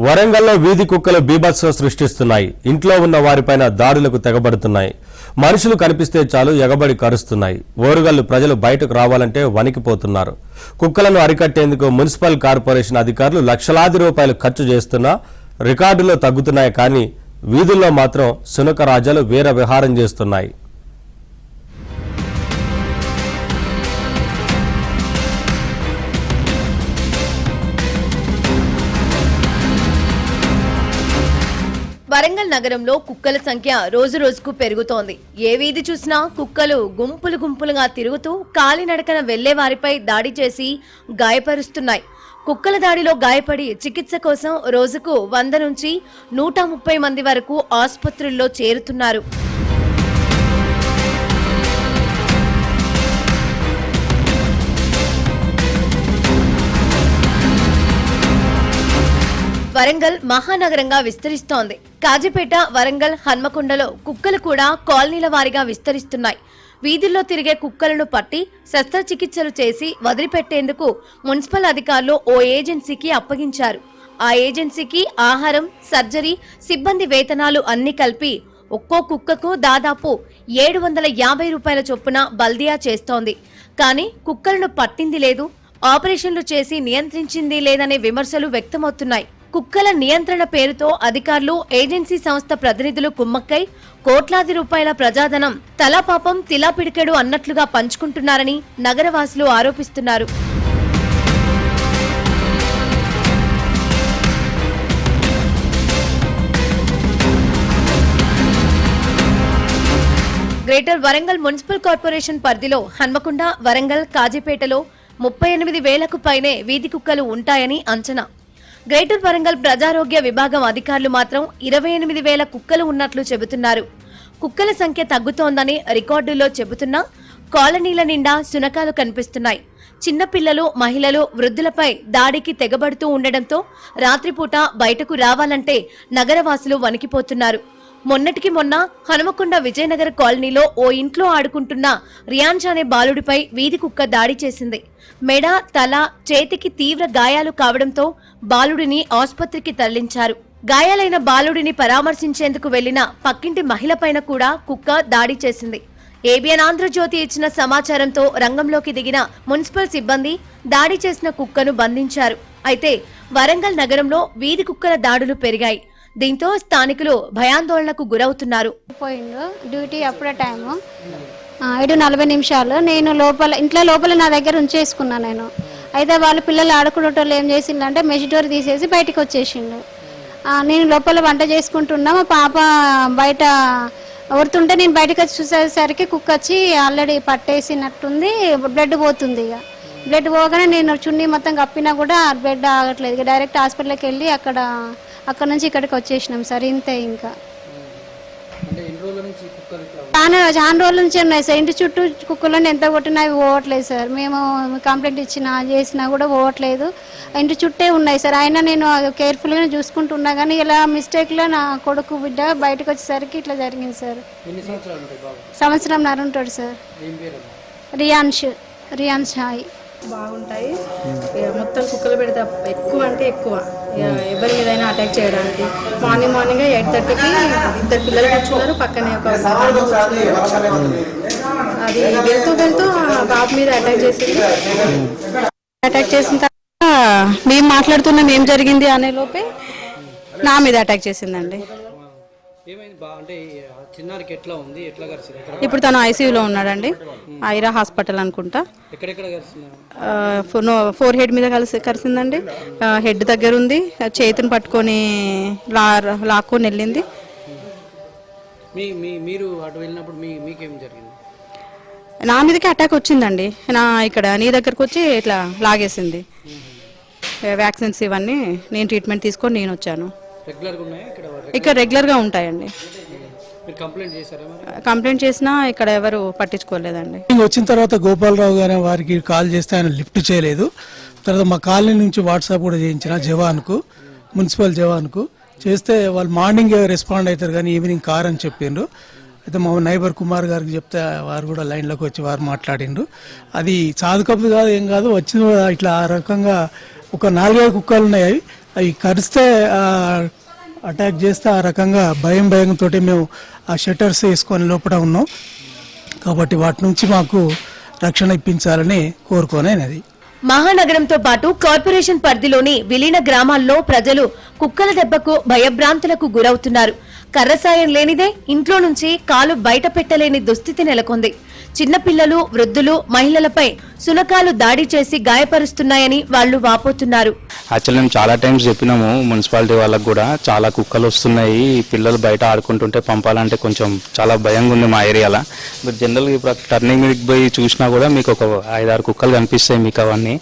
వరంగల్లో వీధి కుక్కలు బీభత్సం సృష్టిస్తున్నాయి. ఇంట్లో ఉన్న వారిపైన దాడులకు తెగబడుతున్నాయి. మనుషులు కనిపిస్తే చాలు ఎగబడి కరుస్తున్నాయి. ఓరుగల్లు ప్రజలు బయటకు రావాలంటే వణికిపోతున్నారు. కుక్కలను అరికట్టేందుకు మున్సిపల్ కార్పొరేషన్ అధికారులు లక్షలాది రూపాయలు ఖర్చు చేస్తున్నా రికార్డులో తగ్గుతున్నాయి. కానీ వీధుల్లో మాత్రం శునక రాజాలు వీర విహారం చేస్తున్నాయి. వరంగల్ నగరంలో కుక్కల సంఖ్య రోజు రోజుకు పెరుగుతోంది. ఏ వీధి చూసినా కుక్కలు గుంపులు గుంపులుగా తిరుగుతూ కాలినడకన వెళ్లే వారిపై దాడి చేసి గాయపరుస్తున్నాయి. కుక్కల దాడిలో గాయపడి చికిత్స కోసం రోజుకు 100 నుంచి 130 మంది వరకు ఆసుపత్రుల్లో చేరుతున్నారు. వరంగల్ మహానగరంగా విస్తరిస్తోంది. కాజీపేట, వరంగల్, హన్మకొండలో కుక్కలు కూడా కాలనీల వారీగా విస్తరిస్తున్నాయి. వీధుల్లో తిరిగే కుక్కలను పట్టి శస్త్రచికిత్సలు చేసి వదిలిపెట్టేందుకు మున్సిపల్ అధికారులు ఓ ఏజెన్సీకి అప్పగించారు. ఆ ఏజెన్సీకి ఆహారం, సర్జరీ, సిబ్బంది వేతనాలు అన్ని కలిపి ఒక్కో కుక్కకు దాదాపు 750 రూపాయల చొప్పున బల్దియా చేస్తోంది. కానీ కుక్కలను పట్టింది లేదు, ఆపరేషన్లు చేసి నియంత్రించింది లేదనే విమర్శలు వ్యక్తమవుతున్నాయి. కుక్కల నియంత్రణ పేరుతో అధికారులు, ఏజెన్సీ సంస్థ ప్రతినిధులు కుమ్మక్కై కోట్లాది రూపాయల ప్రజాధనం తలా పాపం తిలా పిడికెడు అన్నట్లుగా పంచుకుంటున్నారని నగరవాసులు ఆరోపిస్తున్నారు. గ్రేటర్ వరంగల్ మున్సిపల్ కార్పొరేషన్ పరిధిలో హన్మకొండ, వరంగల్, కాజీపేటలో 38,000కు పైనే వీధి కుక్కలు ఉంటాయని అంచనా. గ్రేటర్ వరంగల్ ప్రజారోగ్య విభాగం అధికారులు మాత్రం 28,000 కుక్కలు ఉన్నట్లు చెబుతున్నారు. కుక్కల సంఖ్య తగ్గుతోందని రికార్డుల్లో చెబుతున్నా కాలనీల నిండా శునకాలు కనిపిస్తున్నాయి. చిన్నపిల్లలు, మహిళలు, వృద్ధులపై దాడికి తెగబడుతూ ఉండడంతో రాత్రిపూట బయటకు రావాలంటే నగరవాసులు వణికిపోతున్నారు. మొన్నటికి మొన్న హనుమకొండ విజయనగర్ కాలనీలో ఓ ఇంట్లో ఆడుకుంటున్న రియాన్ష్ అనే బాలుడిపై వీధి కుక్క దాడి చేసింది. మెడ, తల, చేతికి తీవ్ర గాయాలు కావడంతో బాలుడిని ఆసుపత్రికి తరలించారు. గాయాలైన బాలుడిని పరామర్శించేందుకు వెళ్లిన పక్కింటి మహిళపైన కూడా కుక్క దాడి చేసింది. ఏబిఎన్ ఆంధ్రజ్యోతి ఇచ్చిన సమాచారంతో రంగంలోకి దిగిన మున్సిపల్ సిబ్బంది దాడి చేసిన కుక్కను బంధించారు. అయితే వరంగల్ నగరంలో వీధి కుక్కల దాడులు పెరిగాయి. దీంతో స్థానికులు భయాందోళనకు గురవుతున్నారు. డ్యూటీ అప్పుడే టైము 7:40 నేను ఇంట్లో లోపల నా దగ్గర ఉంచేసుకున్నా నేను. అయితే వాళ్ళు పిల్లలు ఆడుకునేటోళ్ళు ఏం చేసిందంటే మెష్ డోర్ తీసేసి బయటకు వచ్చేసిండు. నేను లోపల వంట చేసుకుంటున్నా, మా పాప బయట ఎవరుతుంటే నేను బయటకు వచ్చి చూసేసరికి కుక్క వచ్చి ఆల్రెడీ పట్టేసినట్టుంది, బ్లడ్ పోతుంది. ఇక బ్లడ్ పోగానే నేను చున్నీ మొత్తం కప్పినా కూడా బ్లడ్ ఆగట్లేదు. ఇక డైరెక్ట్ హాస్పిటల్కి వెళ్ళి అక్కడ నుంచి ఇక్కడికి వచ్చేసినాం సార్. ఇంతే. ఇంకా చాలా రోజుల నుంచి ఉన్నాయి సార్. ఇంటి చుట్టూ కుక్కలను ఎంత కొట్టినా అవి పోవట్లేదు సార్. మేము కంప్లైంట్ చేసినా కూడా పోవట్లేదు. ఇంటి చుట్టే ఉన్నాయి సార్. అయినా నేను కేర్ఫుల్గానే చూసుకుంటున్నా, కానీ ఇలా మిస్టేక్లో నా కొడుకు బిడ్డ బయటకు వచ్చేసరికి ఇట్లా జరిగింది సార్. 1.5 సంవత్సరం ఉంటాడు సార్. రియాన్ష్ హాయ్. బాగుంటాయి. మొత్తం కుక్కలు పెడితే ఎక్కువ అంటే ఎక్కువ ఎవరి మీదైనా అటాక్ చేయడానికి. మార్నింగ్ 8:30కి 2 పిల్లలు కూర్చున్నారు, పక్కనే ఒక అది వెళ్తూ బాబు మీద అటాక్ చేసింది. అటాక్ చేసిన తర్వాత మేము మాట్లాడుతున్నాం ఏం జరిగింది అనే లోపే నా మీద అటాక్ చేసిందండి. ఇప్పుడు తను ఐసీయూలో ఉన్నాడండి. ఐరా హాస్పిటల్ అనుకుంటా. ఫోర్ హెడ్ మీద కరిసిందండి. హెడ్ దగ్గర ఉంది. చేతిని పట్టుకొని లాక్కొని వెళ్ళింది. నా మీదకి అటాక్ వచ్చిందండి. ఇక్కడ నీ దగ్గరకు వచ్చి ఇట్లా లాగేసింది. వ్యాక్సిన్స్ ఇవన్నీ నేను ట్రీట్మెంట్ తీసుకొని నేను వచ్చాను. ఇక్కడ రెగ్యులర్గా ఉంటాయండి. కంప్లైంట్ చేసినా ఇక్కడ ఎవరు పట్టించుకోలేదండి. వచ్చిన తర్వాత గోపాలరావు గారి వారికి కాల్ చేస్తే ఆయన లిఫ్ట్ చేయలేదు. తర్వాత మా కాలనీ నుంచి వాట్సాప్ కూడా చేయించిన మున్సిపల్ జవాన్కు చేస్తే వాళ్ళు మార్నింగ్ రెస్పాండ్ అవుతారు కానీ ఈవినింగ్ కార్ అని చెప్పిండ్రు. అయితే మా నైబర్ కుమార్ గారికి చెప్తే వారు కూడా లైన్లోకి వచ్చి వారు మాట్లాడిండ్రు. అది సాధుకప్పు కాదు, ఏం కాదు, వచ్చిన ఇట్లా ఆ రకంగా ఒక 4-5 కుక్కలు ఉన్నాయి. అవి కరిస్తే అటాక్ చేస్తే ఆ రకంగా భయంతో మేము ఆ షట్టర్స్ వేసుకొని లోపల ఉన్నాం. కాబట్టి వాటి నుంచి మాకు రక్షణ ఇప్పించాలని కోరుకోనేది. మహానగరంతో పాటు కార్పొరేషన్ పరిధిలోని విలీన గ్రామాల్లో ప్రజలు కుక్కల దెబ్బకు భయభ్రాంతులకు గురవుతున్నారు. కర్రసాయం లేనిదే ఇంట్లో నుంచి కాలు బయట పెట్టలేని దుస్థితి నెలకొంది. చిన్నపిల్లలు, వృద్ధులు, మహిళలపై శునకాలు దాడి చేసి గాయపరుస్తున్నాయని వాళ్లు వాపోతున్నారు. యాక్చువల్లీ మేము చాలా టైమ్స్ చెప్పినాము మున్సిపాలిటీ వాళ్ళకు కూడా, చాలా కుక్కలు వస్తున్నాయి, పిల్లలు బయట ఆడుకుంటుంటే పంపాలంటే కొంచెం చాలా భయంగా ఉంది మా ఏరియాలో. మీరు జనరల్గా ఇప్పుడు టర్నింగ్ మీదకి పోయి చూసినా కూడా మీకు ఒక 5-6 కుక్కలు కనిపిస్తాయి మీకు అవన్నీ.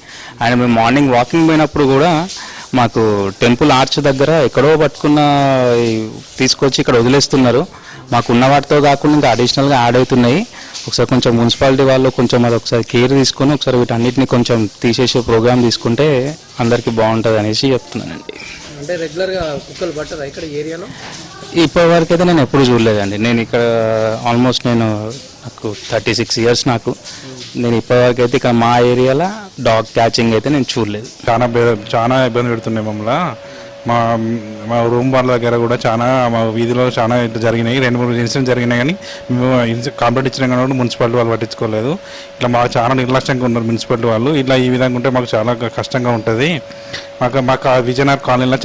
అండ్ మేము మార్నింగ్ వాకింగ్ పోయినప్పుడు కూడా మాకు టెంపుల్ ఆర్చ్ దగ్గర ఎక్కడో పట్టుకున్న తీసుకొచ్చి ఇక్కడ వదిలేస్తున్నారు. మాకు ఉన్న వాటితో కాకుండా ఇంకా అడిషనల్గా యాడ్ అవుతున్నాయి. ఒకసారి కొంచెం మున్సిపాలిటీ వాళ్ళు కొంచెం అది ఒకసారి కేర్ తీసుకొని ఒకసారి వీటన్నిటిని కొంచెం తీసేసే ప్రోగ్రామ్ తీసుకుంటే అందరికీ బాగుంటుంది అనేసి చెప్తున్నానండి. అంటే రెగ్యులర్గా కుక్కలు పట్టదా ఇక్కడ ఏరియాలో? ఇప్పటి వరకు అయితే నేను ఎప్పుడు చూడలేదండి. నేను ఇక్కడ ఆల్మోస్ట్ నాకు 36 years నాకు. నేను ఇప్పటివరకు అయితే ఇక్కడ మా ఏరియాలో డాగ్ క్యాచింగ్ అయితే నేను చూడలేదు. చాలా ఇబ్బంది పెడుతున్నాయి మమ్మల్ని. మా రూమ్ వాళ్ళ దగ్గర కూడా చాలా, మా వీధిలో చాలా ఇట్లా జరిగినాయి. 2-3 ఇన్సిడెంట్స్ జరిగినాయి, కానీ మేము కంప్లైంట్ ఇచ్చినా కానీ మున్సిపాలిటీ వాళ్ళు పట్టించుకోలేదు. ఇట్లా మాకు చాలా నిర్లక్ష్యంగా ఉన్నారు మున్సిపాలిటీ వాళ్ళు. ఇట్లా ఈ విధంగా ఉంటే మాకు చాలా కష్టంగా ఉంటుంది. మాకు విజయనగర్ కాలనీలో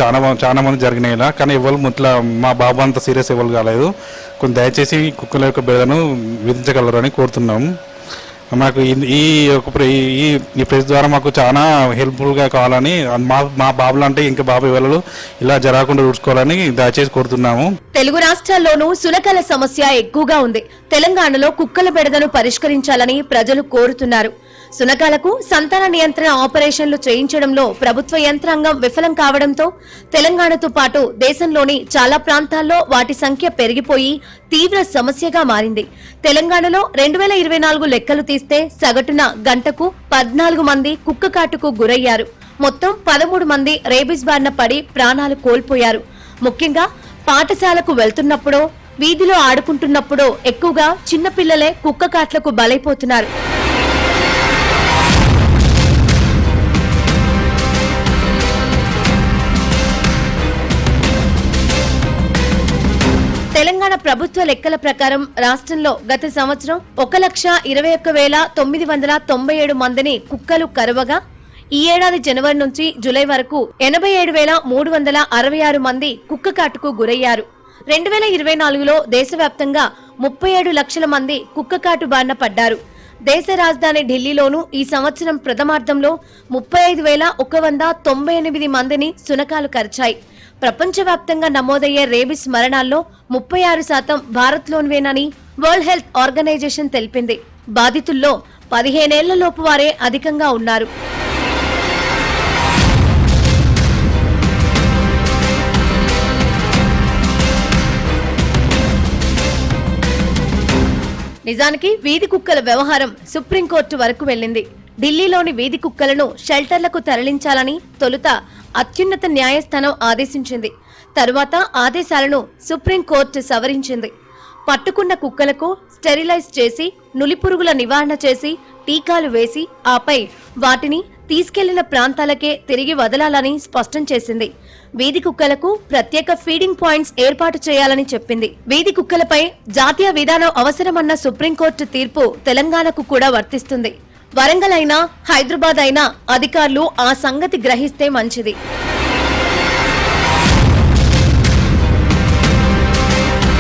చాలా మంది జరిగినాయి ఇలా, కానీ ఎవరు ఇట్లా మా బాబు అంత సీరియస్ ఎవరు కాలేదు. కొంచెం దయచేసి కుక్కల యొక్క బెడదను విధించగలరు అని కోరుతున్నాము. మాకు ఈ ప్రెస్ ద్వారా మాకు చాలా హెల్ప్ఫుల్గా కావాలని, మా బాబులు అంటే ఇంకా బాబు ఎవరు ఇలా జరగకుండా చూసుకోవాలని దయచేసి కోరుతున్నాము. తెలుగు రాష్ట్రాల్లోనూ శునకాల సమస్య ఎక్కువగా ఉంది. తెలంగాణలో కుక్కల బెడదను పరిష్కరించాలని ప్రజలు కోరుతున్నారు. శునకాలకు సంతాన నియంత్రణ ఆపరేషన్లు చేయించడంలో ప్రభుత్వ యంత్రాంగం విఫలం కావడంతో తెలంగాణతో పాటు దేశంలోని చాలా ప్రాంతాల్లో వాటి సంఖ్య పెరిగిపోయి తీవ్ర సమస్యగా మారింది. తెలంగాణలో 2024 లెక్కలు తీస్తే సగటున గంటకు 14 మంది కుక్క కాటుకు గురయ్యారు. మొత్తం 13 మంది రేబీస్ బారిన పడి ప్రాణాలు కోల్పోయారు. ముఖ్యంగా పాఠశాలకు వెళ్తున్నప్పుడో, వీధిలో ఆడుకుంటున్నప్పుడో ఎక్కువగా చిన్నపిల్లలే కుక్క కాట్లకు బలైపోతున్నారు. తెలంగాణ ప్రభుత్వ లెక్కల ప్రకారం రాష్ట్రంలో గత సంవత్సరం 1,21,997 మందిని కుక్కలు కరువగా, ఈ ఏడాది జనవరి నుంచి జూలై వరకు 87,366 మంది కుక్క కాటుకు గురయ్యారు. 2024లో దేశవ్యాప్తంగా 37 లక్షల మంది కుక్క కాటు బారిన పడ్డారు. దేశ రాజధాని ఢిల్లీలోనూ ఈ సంవత్సరం ప్రథమార్థంలో 35,198 మందిని శునకాలు కరిచాయి. ప్రపంచవ్యాప్తంగా నమోదయ్యే రేబిస్ మరణాల్లో 36% భారత్లోనివేనని వరల్డ్ హెల్త్ ఆర్గనైజేషన్ తెలిపింది. బాధితుల్లో 15 ఏళ్ల లోపు వారే అధికంగా ఉన్నారు. నిజానికి వీధి కుక్కల వ్యవహారం సుప్రీంకోర్టు వరకు వెళ్లింది. ఢిల్లీలోని వీధి కుక్కలను షెల్టర్లకు తరలించాలని తొలుత అత్యున్నత న్యాయస్థానం ఆదేశించింది. తరువాత ఆదేశాలను సుప్రీంకోర్టు సవరించింది. పట్టుకున్న కుక్కలకు స్టెరిలైజ్ చేసి, నులిపురుగుల నివారణ చేసి, టీకాలు వేసి, ఆపై వాటిని తీసుకెళ్లిన ప్రాంతాలకే తిరిగి వదలాలని స్పష్టం చేసింది. వీధి కుక్కలకు ప్రత్యేక ఫీడింగ్ పాయింట్స్ ఏర్పాటు చేయాలని చెప్పింది. వీధి కుక్కలపై జాతీయ విధానం అవసరమన్న సుప్రీంకోర్టు తీర్పు తెలంగాణకు కూడా వర్తిస్తుంది. వరంగల్ అయినా, హైదరాబాద్ అయినా అధికారులు ఆ సంగతి గ్రహిస్తే మంచిది.